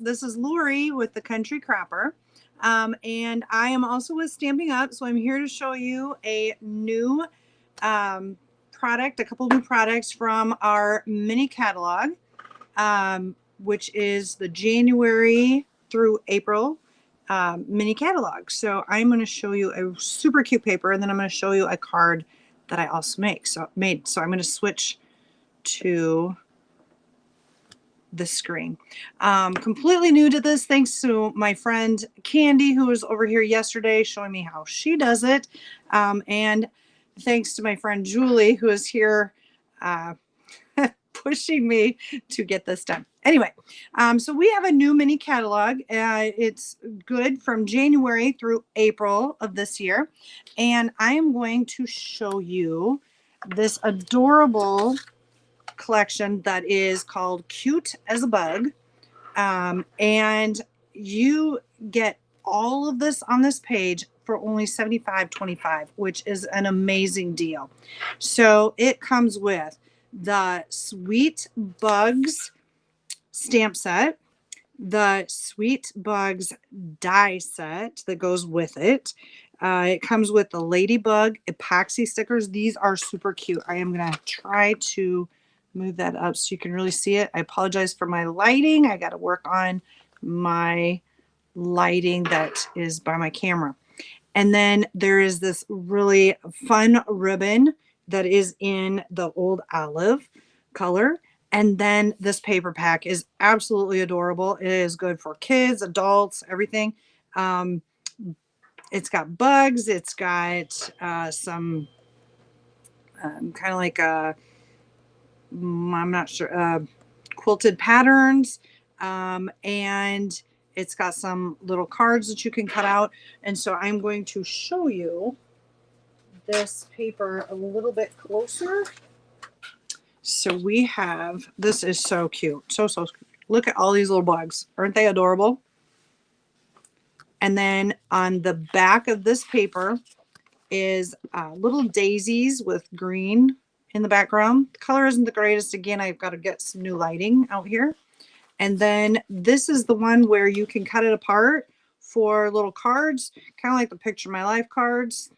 This is Lori with the Country Crapper. And I am also with Stamping Up. So I'm here to show you a new product, a couple new products from our mini catalog, which is the January through April mini catalog. So I'm going to show you a super cute paper, and then I'm going to show you a card that I also made. So I'm going to switch to the screen. Completely new to this, thanks to my friend Candy, who was over here yesterday showing me how she does it. And thanks to my friend Julie, who is here pushing me to get this done. Anyway, so we have a new mini catalog. It's good from January through April of this year. And I am going to show you this adorable collection that is called Cute as a Bug. And you get all of this on this page for only $75.25, which is an amazing deal. So it comes with the Sweet Bugs stamp set, the Sweet Bugs die set that goes with it. It comes with the Ladybug epoxy stickers. These are super cute. I am going to try to move that up so you can really see it. I apologize for my lighting. I got to work on my lighting that is by my camera. And then there is this really fun ribbon that is in the old olive color. And then this paper pack is absolutely adorable. It is good for kids, adults, everything. It's got bugs. It's got some kind of like a, I'm not sure, quilted patterns. And it's got some little cards that you can cut out. And so I'm going to show you this paper a little bit closer. So we have, this is so cute. So cute. Look at all these little bugs. Aren't they adorable? And then on the back of this paper is little daisies with green in the background. The color isn't the greatest. Again, I've got to get some new lighting out here. And then this is the one where you can cut it apart for little cards, kind of like the Picture My Life cards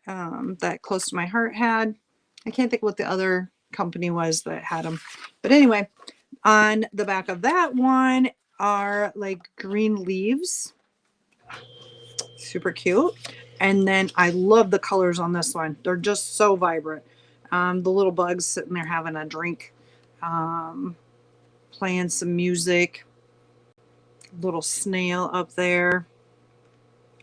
that Close to My Heart had. I can't think what the other company was that had them. But anyway, on the back of that one are like green leaves. Super cute. And then I love the colors on this one. They're just so vibrant. The little bugs sitting there having a drink, playing some music. Little snail up there.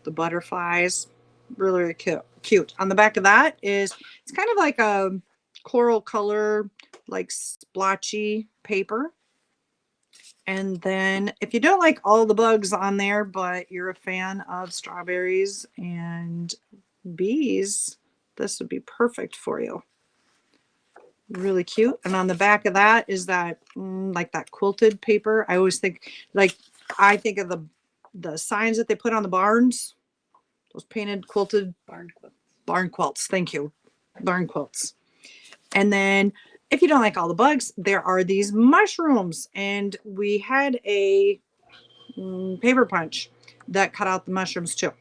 The butterflies. Really, really cute. On the back of that is, it's kind of like a coral color, like splotchy paper. And then if you don't like all the bugs on there, but you're a fan of strawberries and bees, this would be perfect for you. Really cute. And on the back of that is that like that quilted paper. I always think, like, I think of the signs that they put on the barns, those painted quilted barn quilts. Thank you. Barn quilts. And then if you don't like all the bugs, there are these mushrooms, and we had a paper punch that cut out the mushrooms too.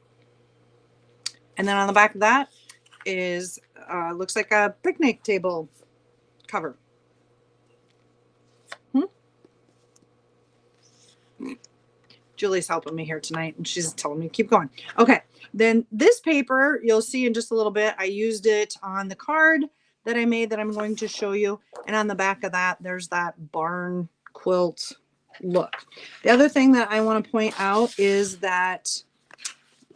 And then on the back of that is looks like a picnic table cover. Julie's helping me here tonight, and she's telling me keep going. Okay, then this paper you'll see in just a little bit. I used it on the card that I made that I'm going to show you, and on the back of that there's that barn quilt look. The other thing that I want to point out is that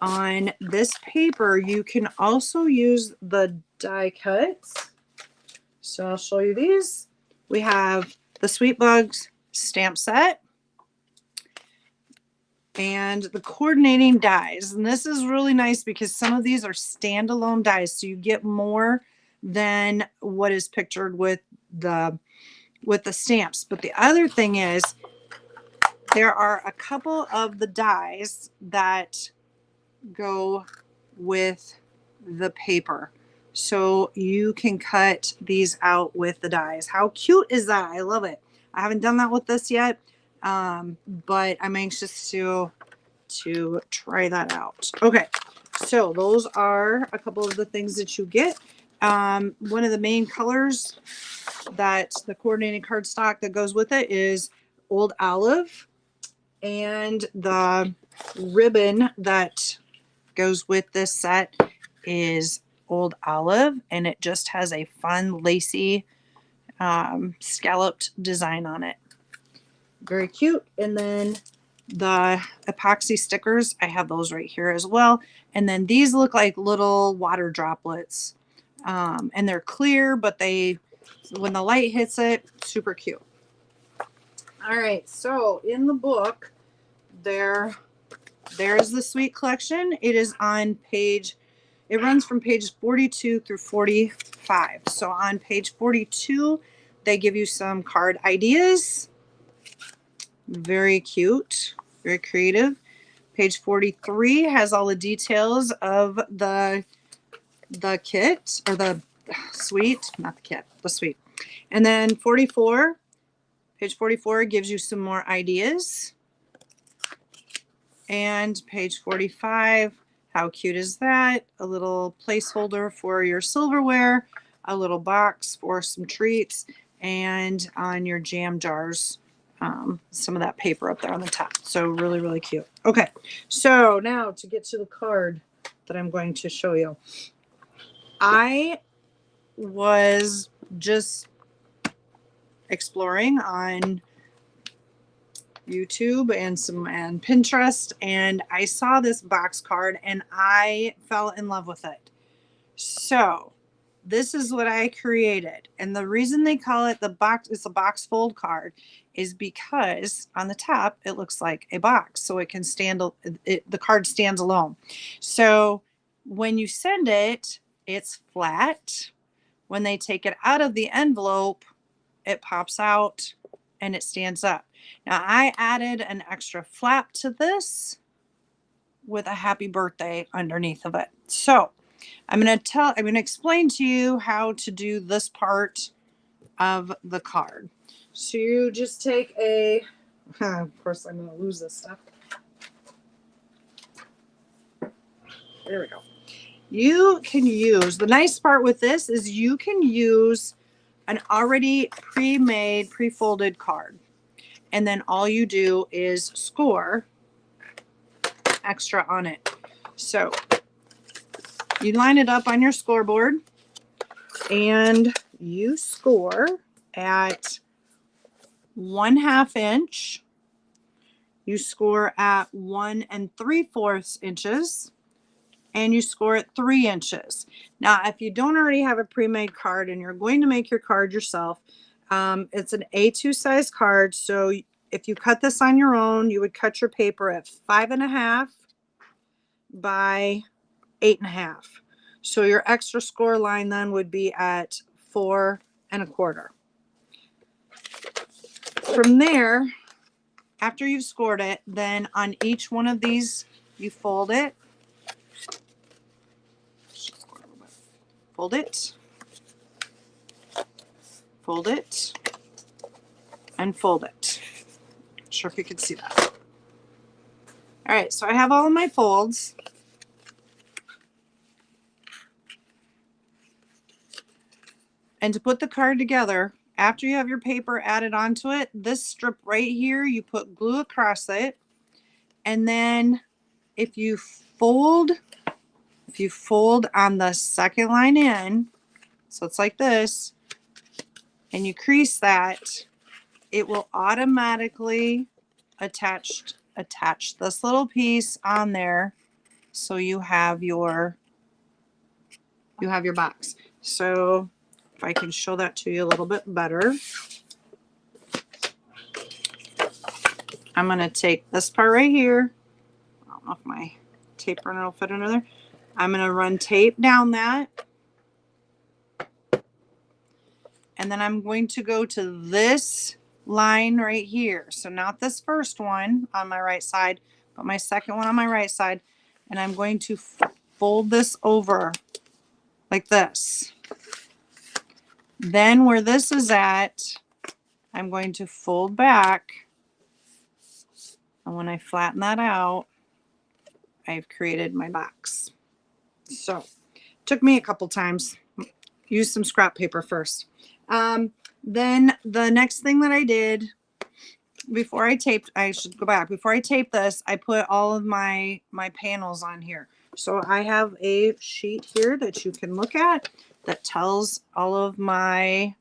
on this paper you can also use the die cuts. So I'll show you these. We have the Sweet Bugs stamp set and the coordinating dies. And this is really nice because some of these are standalone dies, so you get more than what is pictured with the stamps. But the other thing is there are a couple of the dies that go with the paper, so you can cut these out with the dies. How cute is that? I love it. I haven't done that with this yet, but I'm anxious to try that out. Okay, so those are a couple of the things that you get. One of the main colors that the coordinating cardstock that goes with it is Old Olive, and the ribbon that goes with this set is Old Olive, and it just has a fun lacy scalloped design on it. Very cute. And then the epoxy stickers, I have those right here as well. And then these look like little water droplets, and they're clear, but when the light hits it, super cute. All right, so in the book there's the Sweet Collection. It is on it runs from page 42 through 45. So on page 42 they give you some card ideas. Very cute, very creative. Page 43 has all the details of the kit, or the suite, not the kit, the suite. And then page 44 gives you some more ideas. And page 45, how cute is that? A little placeholder for your silverware, a little box for some treats, and on your jam jars, some of that paper up there on the top. So really, really cute. Okay, so now to get to the card that I'm going to show you. I was just exploring on YouTube and Pinterest, and I saw this box card and I fell in love with it. So this is what I created, and the reason they call it the box, it's a box fold card, is because on the top it looks like a box, so it can stand, the card stands alone. So when you send it, it's flat. When they take it out of the envelope, it pops out and it stands up. Now I added an extra flap to this with a happy birthday underneath of it. So I'm going to explain to you how to do this part of the card. So you just take of course I'm going to lose this stuff. There we go. You can use, the nice part with this is you can use an already pre-made, pre-folded card. And then all you do is score extra on it. So you line it up on your scoreboard and you score at 1/2 inch. You score at 1 3/4 inches. And you score at 3 inches. Now, if you don't already have a pre-made card and you're going to make your card yourself, it's an A2 size card. So if you cut this on your own, you would cut your paper at 5.5 by 8.5. So your extra score line then would be at 4 1/4. From there, after you've scored it, then on each one of these, you fold it. Fold it, fold it, and fold it. Not sure if you can see that. All right, so I have all of my folds. And to put the card together, after you have your paper added onto it, this strip right here, you put glue across it. And then if you fold on the second line in, so it's like this, and you crease that, it will automatically attach this little piece on there, so you have your box. So if I can show that to you a little bit better, I'm going to take this part right here. I don't know if my tape runner will fit under there. I'm going to run tape down that. And then I'm going to go to this line right here. So not this first one on my right side, but my second one on my right side. And I'm going to fold this over like this. Then where this is at, I'm going to fold back And when I flatten that out, I've created my box. So took me a couple times. Use some scrap paper first. Then the next thing that I did before I taped, I should go back. Before I taped this, I put all of my panels on here. So I have a sheet here that you can look at that tells all of my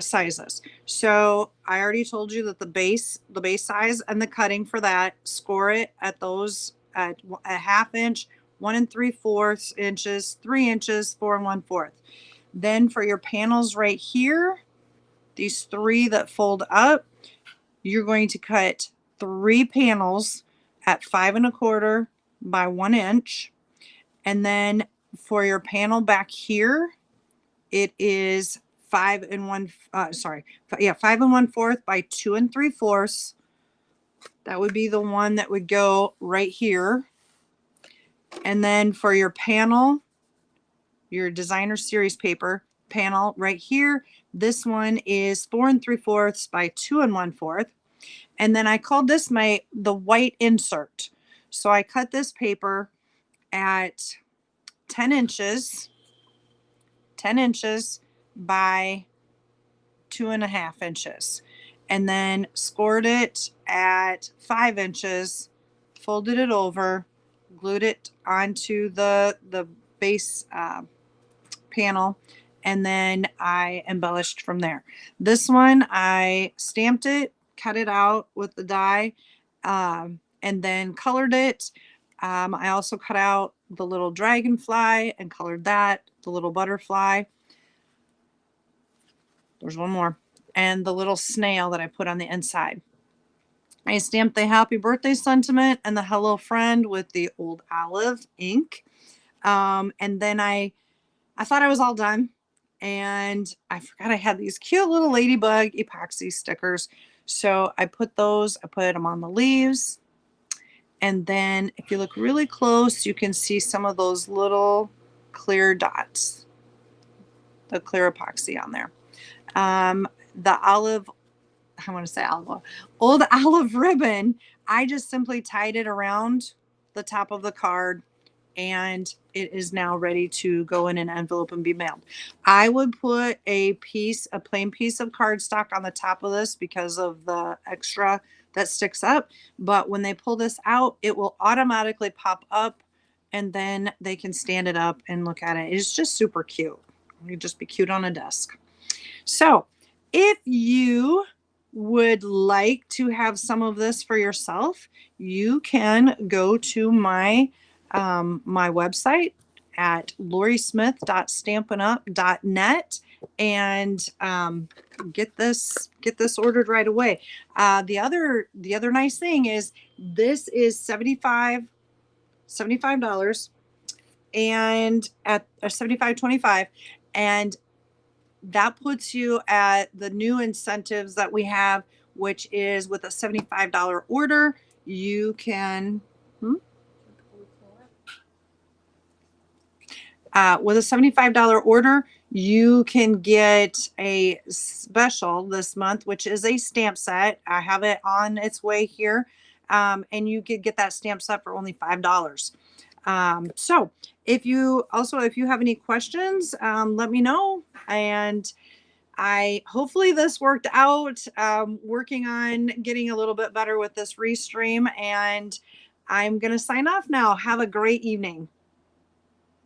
sizes. So I already told you that the base size and the cutting for that, score it at those at a ½ inch, 1 3/4 inches, 3 inches, 4 1/4. Then for your panels right here, these 3 that fold up, you're going to cut 3 panels at 5 1/4 by 1 inch. And then for your panel back here, it is 5 1/4 by 2 3/4. That would be the one that would go right here. And then for your panel, your designer series paper panel right here, this one is 4 3/4 by 2 1/4. And then I called this the white insert. So I cut this paper at 10 inches by 2.5 inches, and then scored it at 5 inches, folded it over, glued it onto the base panel, and then I embellished from there. This one I stamped it, cut it out with the die, and then colored it. I also cut out the little dragonfly and colored that, the little butterfly. There's one more. And the little snail that I put on the inside. I stamped the happy birthday sentiment and the hello friend with the old olive ink. And then I thought I was all done. And I forgot I had these cute little ladybug epoxy stickers. So I put them on the leaves. And then if you look really close, you can see some of those little clear dots, the clear epoxy on there. The old olive ribbon, I just simply tied it around the top of the card, and it is now ready to go in an envelope and be mailed. I would put a plain piece of cardstock on the top of this because of the extra that sticks up. But when they pull this out, it will automatically pop up, and then they can stand it up and look at it. It's just super cute. It would just be cute on a desk. So if you would like to have some of this for yourself, you can go to my website at lauriesmith.stampinup.net and get this ordered right away. The other nice thing is this is $75 and at $75.25, and that puts you at the new incentives that we have, which is with a $75 order, you can, with a $75 order, you can get a special this month, which is a stamp set. I have it on its way here. And you could get that stamp set for only $5. So if you have any questions, let me know. And hopefully this worked out, working on getting a little bit better with this restream, and I'm going to sign off now. Have a great evening.